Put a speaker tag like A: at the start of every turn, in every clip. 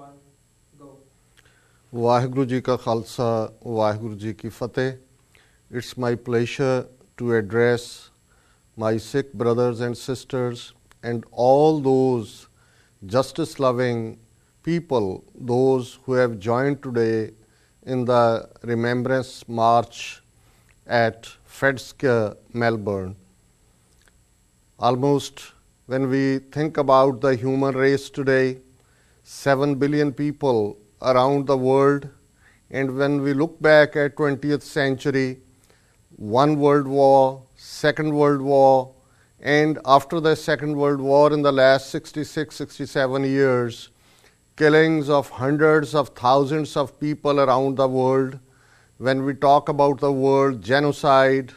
A: one, go.
B: Waheguru ji ਕਾ ਖਾਲਸਾ ਵਾਹਿਗੁਰੂ ਜੀ ਕੀ ਫਤਿਹ. It's my pleasure to address my Sikh brothers and sisters and all those justice-loving people, those who have joined today in the Remembrance March at Fred's-Square, Melbourne. Almost when we think about the human race today, 7 billion people around the world, and when we look back at 20th century, one world war, second world war, and after the second world war in the last 66, 67 years, killings of hundreds of thousands of people around the world. When we talk about the word genocide,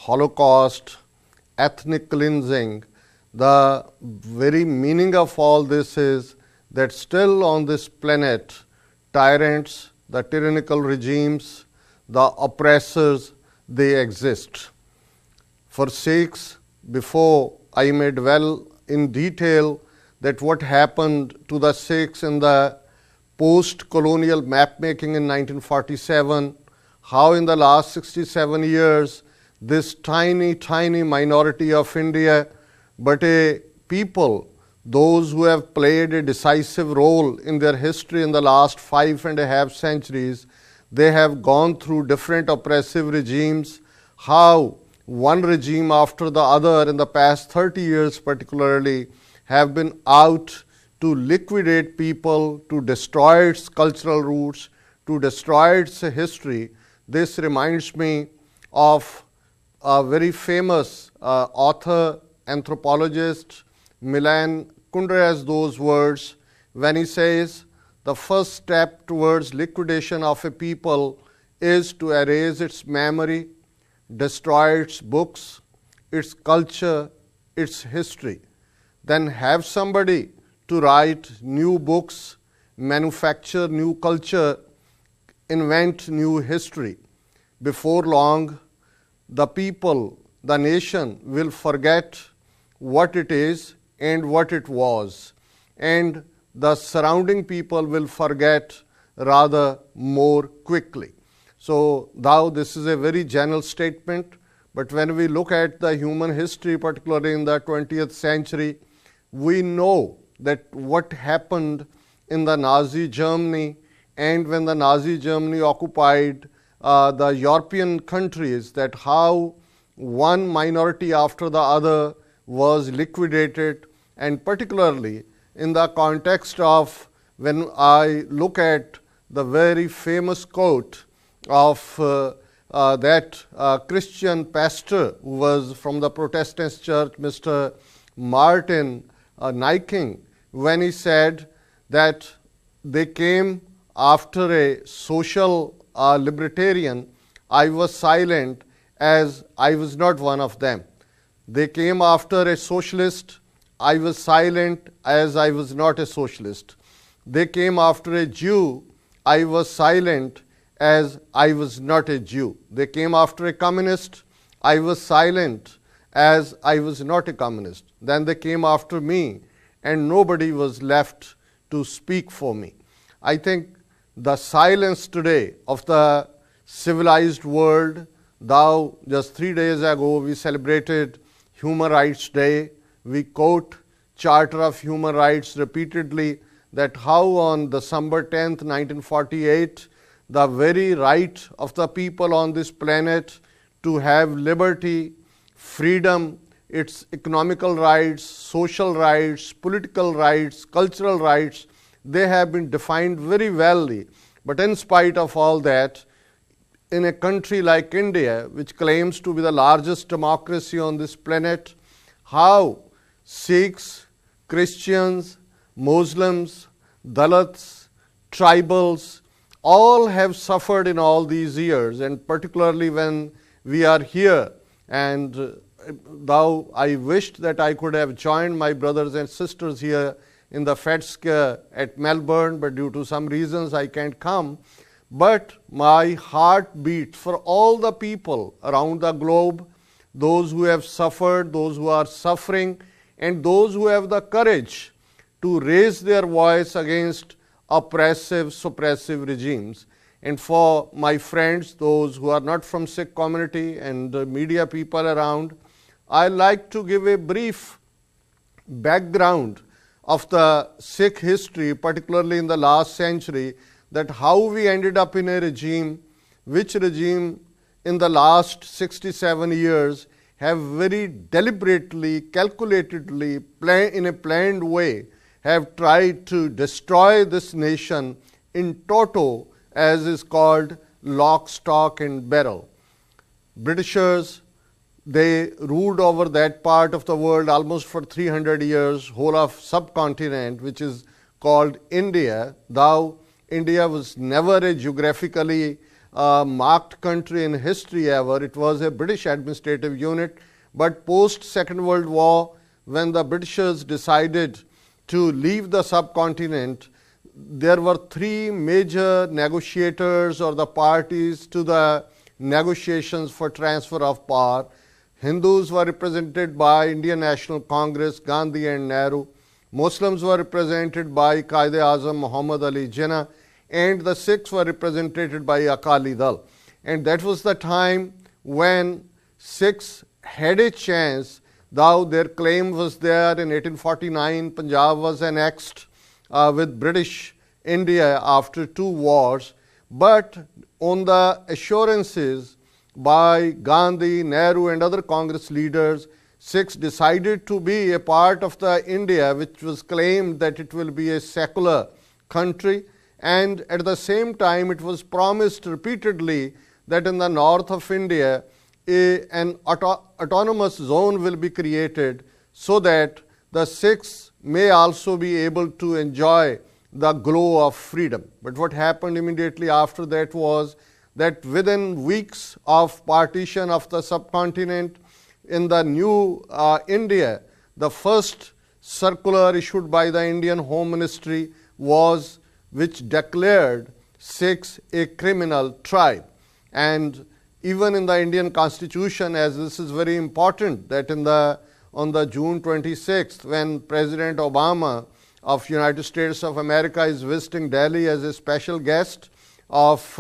B: Holocaust, ethnic cleansing, the very meaning of all this is that still on this planet, tyrants, the tyrannical regimes, the oppressors, they exist. For Sikhs, before I may dwell in detail that what happened to the Sikhs in the post-colonial mapmaking in 1947, how in the last 67 years, this tiny, tiny minority of India, but a people, those who have played a decisive role in their history in the last 5.5 centuries, they have gone through different oppressive regimes, how one regime after the other in the past 30 years particularly have been out to liquidate people, to destroy its cultural roots, to destroy its history. This reminds me of a very famous author, anthropologist, Milan Kundera has those words when he says, the first step towards liquidation of a people is to erase its memory, destroy its books, its culture, its history. Then have somebody to write new books, manufacture new culture, invent new history. Before long, the people, the nation will forget what it is and what it was, and the surrounding people will forget rather more quickly. So now this is a very general statement, but when we look at the human history, particularly in the 20th century, we know that what happened in the Nazi Germany, and when the Nazi Germany occupied the European countries, that how one minority after the other was liquidated, and particularly in the context of when I look at the very famous quote of that Christian pastor who was from the Protestant church, Mr. Martin Nyking, when he said that they came after a social libertarian, I was silent as I was not one of them. They came after a socialist, I was silent as I was not a socialist. They came after a Jew, I was silent as I was not a Jew. They came after a communist, I was silent as I was not a communist. Then they came after me, and nobody was left to speak for me. I think the silence today of the civilized world, though just 3 days ago we celebrated Human Rights Day, we quote Charter of Human Rights repeatedly, that how on December 10th, 1948, the very right of the people on this planet to have liberty, freedom, its economical rights, social rights, political rights, cultural rights, they have been defined very well. But in spite of all that, in a country like India, which claims to be the largest democracy on this planet, how Sikhs, Christians, Muslims, Dalits, tribals, all have suffered in all these years, and particularly when we are here. And though I wished that I could have joined my brothers and sisters here in the Fred's-Square at Melbourne, but due to some reasons I can't come. But my heart beats for all the people around the globe, those who have suffered, those who are suffering, and those who have the courage to raise their voice against oppressive, suppressive regimes. And for my friends, those who are not from Sikh community and the media people around, I like to give a brief background of the Sikh history, particularly in the last century, that how we ended up in a regime, which regime in the last 67 years have very deliberately, calculatedly, in a planned way, have tried to destroy this nation in toto, as is called lock, stock and barrel. Britishers, they ruled over that part of the world almost for 300 years, whole of subcontinent, which is called India. Though India was never a geographically marked country in history ever, it was a British administrative unit. But post Second World War, when the Britishers decided to leave the subcontinent, there were three major negotiators or the parties to the negotiations for transfer of power. Hindus were represented by Indian National Congress, Gandhi and Nehru. Muslims were represented by Quaid-e-Azam Muhammad Ali Jinnah, and the Sikhs were represented by Akali Dal. And that was the time when Sikhs had a chance, though their claim was there in 1849, Punjab was annexed with British India after 2 wars, but on the assurances by Gandhi, Nehru and other Congress leaders, Sikhs decided to be a part of the India which was claimed that it will be a secular country, and at the same time it was promised repeatedly that in the north of India an autonomous zone will be created so that the Sikhs may also be able to enjoy the glow of freedom. But what happened immediately after that was that within weeks of partition of the subcontinent, in the new India, the first circular issued by the Indian Home Ministry was which declared Sikhs a criminal tribe. And even in the Indian Constitution, as this is very important, that on the June 26th, when President Obama of United States of America is visiting Delhi as a special guest of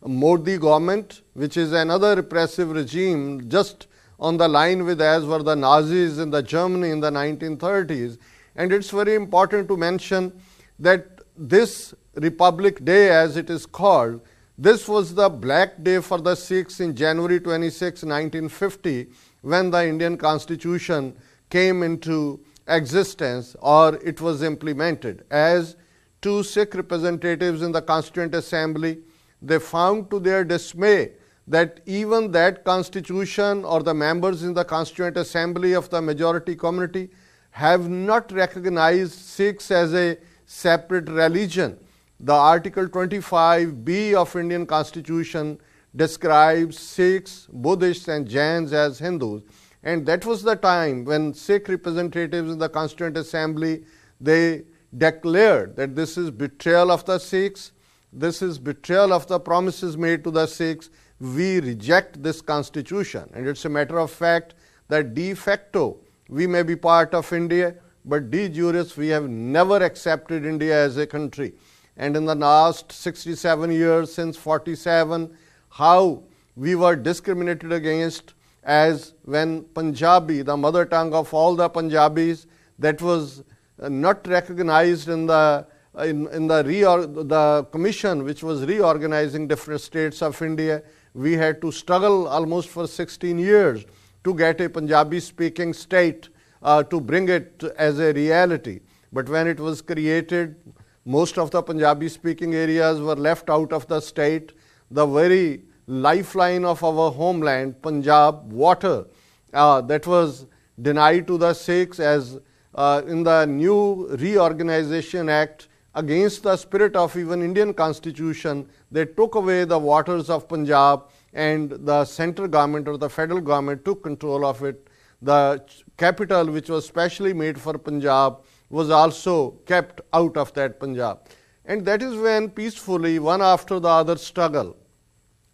B: Modi government, which is another repressive regime, just on the line with as were the Nazis in the Germany in the 1930s. And it's very important to mention that this Republic Day, as it is called, this was the black day for the Sikhs in January 26, 1950, when the Indian Constitution came into existence or it was implemented. As 2 Sikh representatives in the Constituent Assembly, they found to their dismay that even that constitution or the members in the Constituent Assembly of the majority community have not recognized Sikhs as a separate religion. The Article 25B of Indian Constitution describes Sikhs, Buddhists and Jains as Hindus. And that was the time when Sikh representatives in the Constituent Assembly, they declared that this is betrayal of the Sikhs, this is betrayal of the promises made to the Sikhs, we reject this constitution. And it's a matter of fact that de facto we may be part of India, but de jure we have never accepted India as a country. And in the last 67 years, since 47, how we were discriminated against, as when Punjabi, the mother tongue of all the Punjabis, that was not recognized in the commission which was reorganizing different states of India. We had to struggle almost for 16 years to get a Punjabi speaking state to bring it as a reality. But when it was created, most of the Punjabi speaking areas were left out of the state. The very lifeline of our homeland, Punjab, water, that was denied to the Sikhs, as in the new Reorganization Act, against the spirit of even Indian Constitution, they took away the waters of Punjab and the central government or the federal government took control of it. The capital, which was specially made for Punjab, was also kept out of that Punjab. And that is when peacefully, one after the other struggle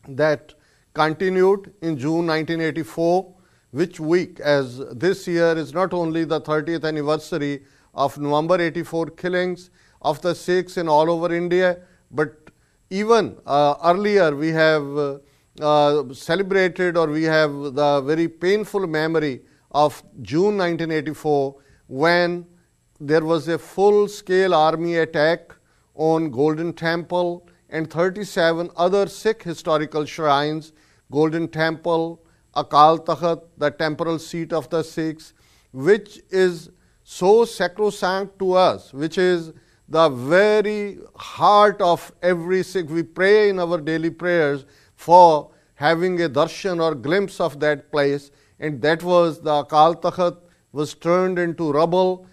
B: that continued in June 1984, which week, as this year is not only the 30th anniversary of November 84 killings of the Sikhs in all over India. But even earlier we have celebrated, or we have the very painful memory of June 1984, when there was a full-scale army attack on Golden Temple and 37 other Sikh historical shrines, Golden Temple, Akal Takht, the temporal seat of the Sikhs, which is so sacrosanct to us, which is the very heart of every Sikh. We pray in our daily prayers for having a darshan or glimpse of that place, and that was the Akal Takht was turned into rubble.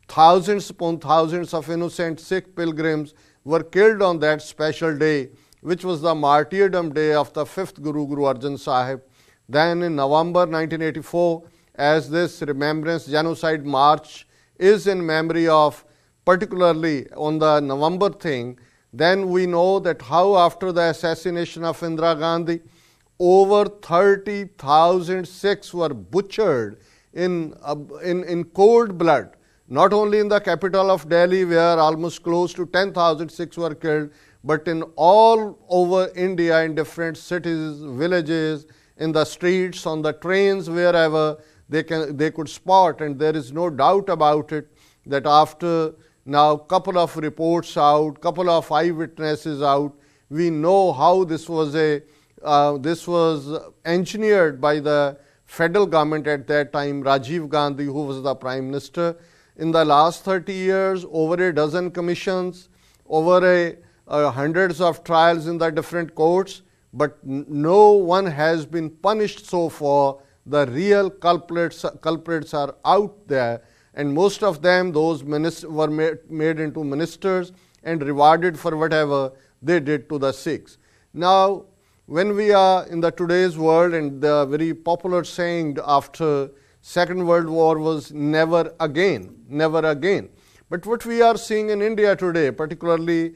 B: Thousands upon thousands of innocent Sikh pilgrims were killed on that special day, which was the martyrdom day of the 5th Guru, Guru Arjan Sahib. Then in November 1984, as this remembrance genocide march is in memory of, particularly on the November thing, then we know that how after the assassination of Indira Gandhi, over 30,000 Sikhs were butchered in cold blood, not only in the capital of Delhi, where almost close to 10,000 Sikhs were killed, but in all over India, in different cities, villages, in the streets, on the trains, wherever they could spot. And there is no doubt about it that after now couple of reports out, couple of eyewitnesses out, we know how this was engineered by the federal government at that time, Rajiv Gandhi, who was the Prime Minister. In the last 30 years, over a dozen commissions, over hundreds of trials in the different courts, but no one has been punished so far. The real culprits are out there, and most of them, those were made into ministers and rewarded for whatever they did to the Sikhs. Now, when we are in the today's world, and the very popular saying after Second World War was never again, never again. But what we are seeing in India today, particularly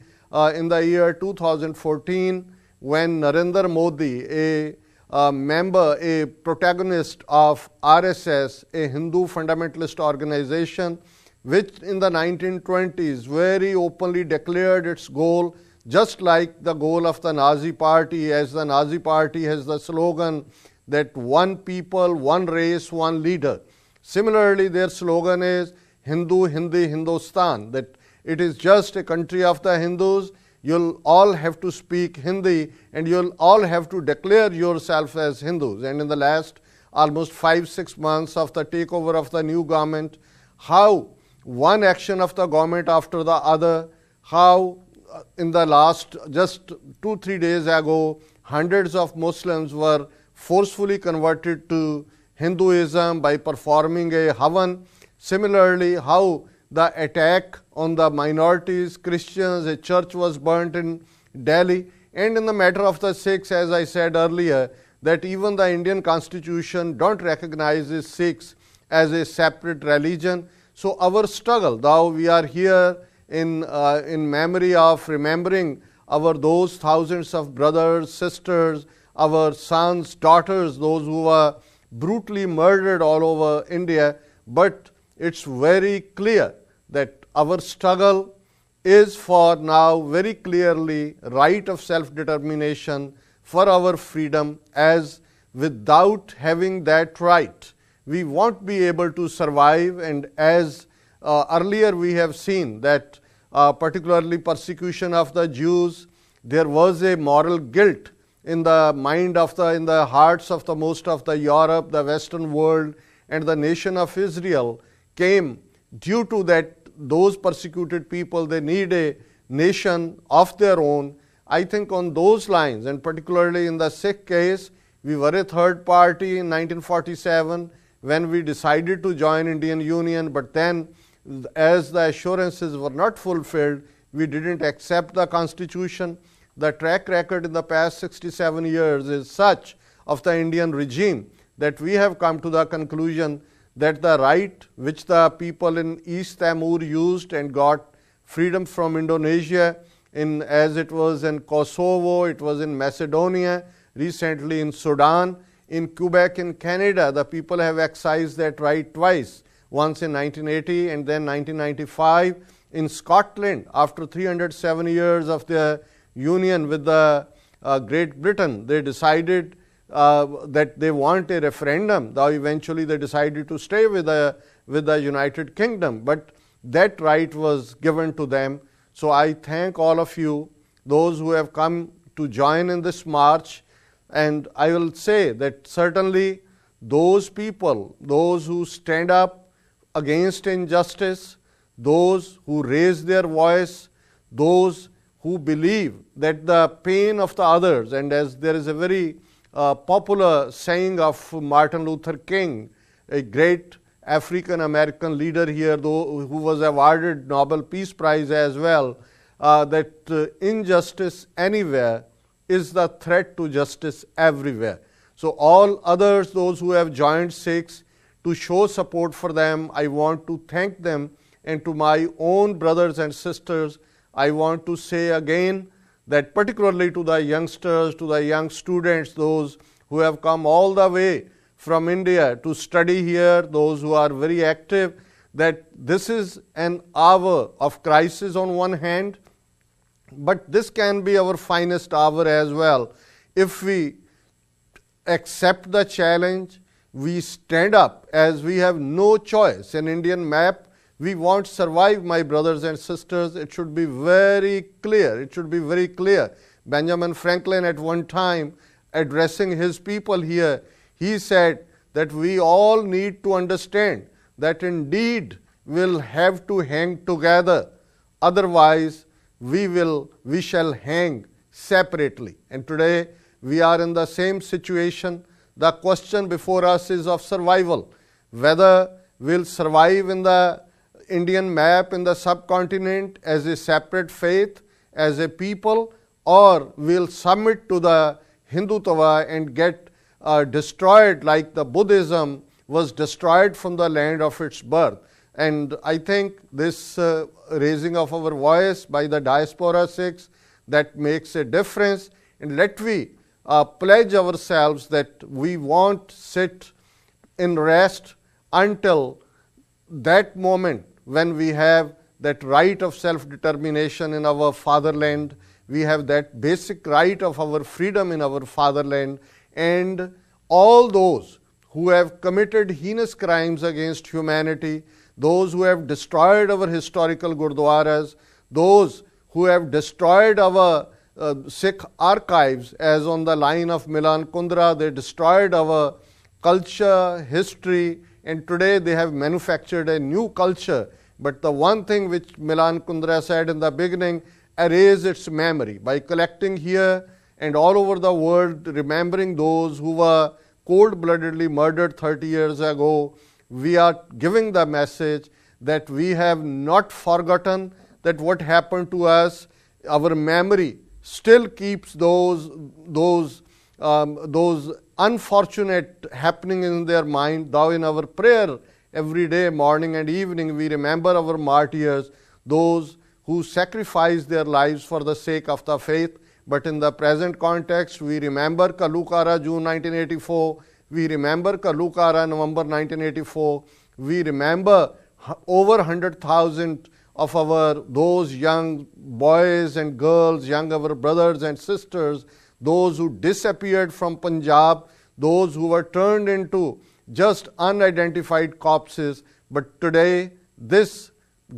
B: in the year 2014, when Narendra Modi, a member, a protagonist of RSS, a Hindu fundamentalist organization, which in the 1920s very openly declared its goal, just like the goal of the Nazi Party, as the Nazi Party has the slogan that one people, one race, one leader. Similarly, their slogan is Hindu, Hindi, Hindustan, that it is just a country of the Hindus. You'll all have to speak Hindi, and you'll all have to declare yourself as Hindus. And in the last almost 5-6 months of the takeover of the new government, how one action of the government after the other, how in the last just 2-3 days ago, hundreds of Muslims were forcefully converted to Hinduism by performing a Havan. Similarly, how the attack on the minorities, Christians, a church was burnt in Delhi. And in the matter of the Sikhs, as I said earlier, that even the Indian constitution don't recognize the Sikhs as a separate religion. So our struggle, though we are here in memory of remembering those thousands of brothers, sisters, our sons, daughters, those who were brutally murdered all over India, but it's very clear that our struggle is for now very clearly right of self-determination for our freedom, as without having that right, we won't be able to survive. And as earlier we have seen that particularly persecution of the Jews, there was a moral guilt in the mind of in the hearts of the most of the Europe, the Western world, and the nation of Israel came due to that. Those persecuted people, they need a nation of their own. I think on those lines, and particularly in the Sikh case, we were a third party in 1947 when we decided to join Indian Union, but then as the assurances were not fulfilled, we didn't accept the constitution. The track record in the past 67 years is such of the Indian regime that we have come to the conclusion that the right which the people in East Timor used and got freedom from Indonesia, as it was in Kosovo, it was in Macedonia, recently in Sudan, in Quebec in Canada, the people have exercised that right twice, once in 1980 and then 1995, In Scotland, after 307 years of their union with the Great Britain, they decided that they want a referendum. Though eventually they decided to stay with the United Kingdom, but that right was given to them. So I thank all of you, those who have come to join in this march, and I will say that certainly those people, those who stand up against injustice, those who raise their voice, those who believe that the pain of the others, and as there is a very popular saying of Martin Luther King, a great African American leader here, though, who was awarded Nobel Peace Prize as well, that injustice anywhere is the threat to justice everywhere. So all others, those who have joined Sikhs, to show support for them, I want to thank them. And to my own brothers and sisters, I want to say again that particularly to the youngsters, to the young students, those who have come all the way from India to study here, those who are very active, that this is an hour of crisis on one hand, but this can be our finest hour as well. If we accept the challenge, we stand up, as we have no choice. An Indian map, we won't survive, my brothers and sisters. It should be very clear. It should be very clear. Benjamin Franklin at one time, addressing his people here, he said that we all need to understand that indeed we'll have to hang together. Otherwise, we shall hang separately. And today we are in the same situation. The question before us is of survival, whether we'll survive in the Indian map in the subcontinent as a separate faith, as a people, or we'll submit to the Hindutva and get destroyed like the Buddhism was destroyed from the land of its birth. And I think this raising of our voice by the diaspora Sikhs, that makes a difference. And let we pledge ourselves that we won't sit in rest until that moment when we have that right of self-determination in our fatherland, we have that basic right of our freedom in our fatherland, and all those who have committed heinous crimes against humanity, those who have destroyed our historical gurdwaras, those who have destroyed our Sikh archives, as on the line of Milan Kundra, they destroyed our culture, history, and today they have manufactured a new culture. But the one thing which Milan Kundra said in the beginning, erase its memory. By collecting here and all over the world, remembering those who were cold-bloodedly murdered 30 years ago, we are giving the message that we have not forgotten that what happened to us. Our memory still keeps those unfortunate happening in their mind. Though in our prayer every day, morning and evening, we remember our martyrs, those who sacrificed their lives for the sake of the faith. But in the present context, we remember Kalukara, June 1984. We remember Kalukara, November 1984. We remember over 100,000 of those young boys and girls, our brothers and sisters, those who disappeared from Punjab, those who were turned into just unidentified corpses. But today, this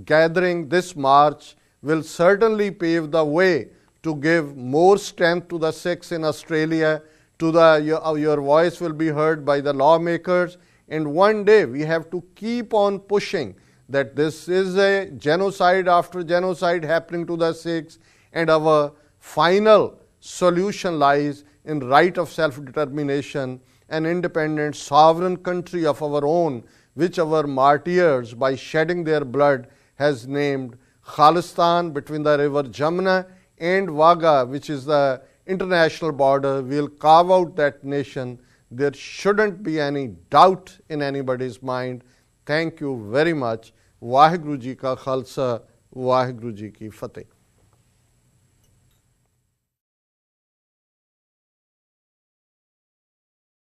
B: gathering, this march will certainly pave the way to give more strength to the Sikhs in Australia, your voice will be heard by the lawmakers, and one day we have to keep on pushing that this is a genocide after genocide happening to the Sikhs, and our final solution lies in right of self-determination, an independent sovereign country of our own, which our martyrs, by shedding their blood, has named Khalistan, between the river Jamuna and Wagah, which is the international border. We'll carve out that nation. There shouldn't be any doubt in anybody's mind. Thank you very much. Waheguru Ji Ka Khalsa, Waheguru Ji Ki Fateh.